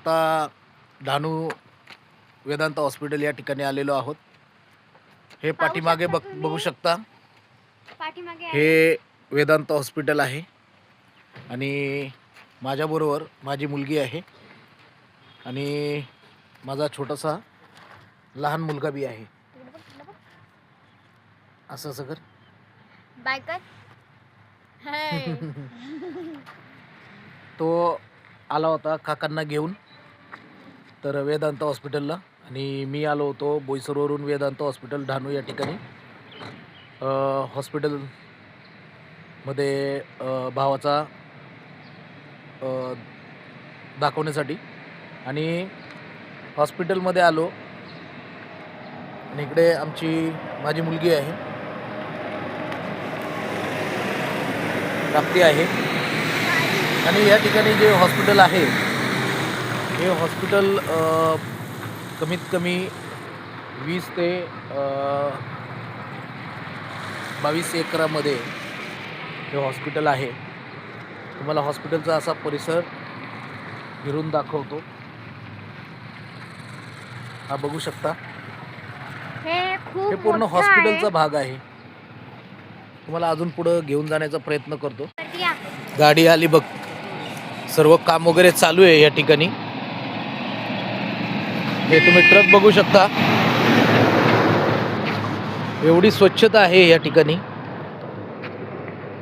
आता डहाणू वेदांत हॉस्पिटल या ठिकाणी आलेलो आहोत। हे पाठीमागे बघू शकता, हे वेदांत हॉस्पिटल आहे आणि माझ्याबरोबर माझी मुलगी आहे आणि माझा छोटासा लहान मुलगा बी आहे। असं सगळं बायकर तो आला होता काकांना घेऊन तर वेदांत हॉस्पिटलला, आणि मी आलो होतो बोईसरवरून वेदांत हॉस्पिटल डहाणू या ठिकाणी हॉस्पिटलमध्ये भावाचा दाखवण्यासाठी। आणि हॉस्पिटलमध्ये आलो आणि इकडे माझी मुलगी आहे, प्राप्ती आहे। आणि या ठिकाणी जे हॉस्पिटल आहे हे हॉस्पिटल कमीत कमी 20 ते 22 एकरामध्ये हे हॉस्पिटल आहे। तुम्हाला हॉस्पिटलचा असा परिसर फिरून दाखवतो। हा बघू शकता, हे पूर्ण हॉस्पिटलचा भाग आहे। तुम्हाला अजून पुढे घेऊन जाण्याचा प्रयत्न करतो। गाडी आली बघ, सर्व काम वगैरे चालू आहे या ठिकाणी। हे तुम्ही ट्रक बघू शकता, एवढी स्वच्छता आहे या ठिकाणी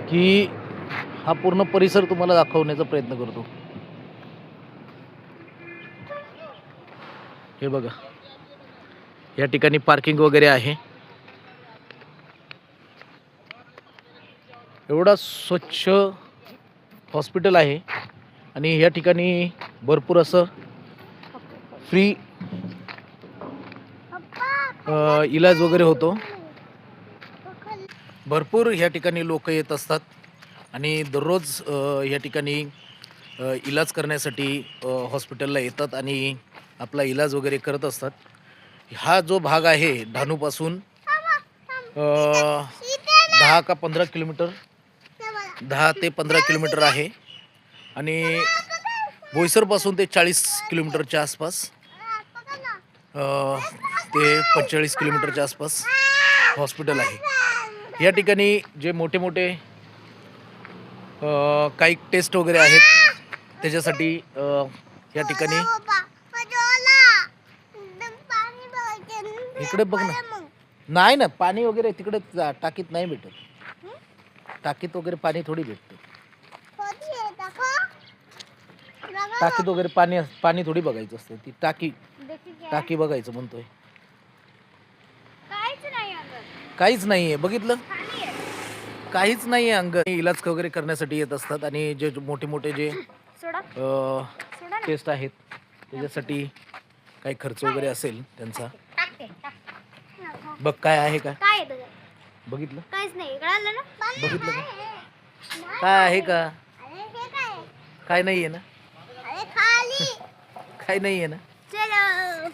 की हा पूर्ण परिसर तुम्हाला दाखवण्याचा प्रयत्न करतो। हे बघा, या ठिकाणी पार्किंग वगैरे आहे। एवढा स्वच्छ हॉस्पिटल आहे आणि या ठिकाणी भरपूर असं फ्री इलाज वगैरे होतो। भरपूर या ठिकाणी लोक येत असतात आणि दररोज या ठिकाणी इलाज करण्यासाठी हॉस्पिटलला येतात आणि आपला इलाज वगैरे करत असतात। हा जो भाग आहे डहाणूपासून 10 ते 15 किलोमीटर आहे आणि बोईसरपासून ते 40 किलोमीटरच्या आसपास, ते 45 किलोमीटरच्या आसपास हॉस्पिटल आहे। या ठिकाणी जे मोठे मोठे काही टेस्ट वगैरे आहेत त्याच्यासाठी या ठिकाणी, इकडे बघ ना, नाही ना पाणी वगैरे तिकडे टाकीत नाही भेटत, टाकीत वगैरे पाणी थोडी भेटतं, टाकीत वगैरे पाणी थोडी बघायचं असतं, ती टाकी बघायचं म्हणतोय। काहीच नाहीये, बघितलं, काहीच नाहीये अंग। इलाज वगैरे करण्यासाठी येत असतात आणि जे मोठे मोठे जे टेस्ट आहेत त्याच्यासाठी काही खर्च वगैरे असेल त्यांचा, बघ काय आहे का, बघितलं, काहीच नाही कळालं ना, बघितलं का, काय आहे का, काय नाहीये ना, काय नाहीये ना। चलो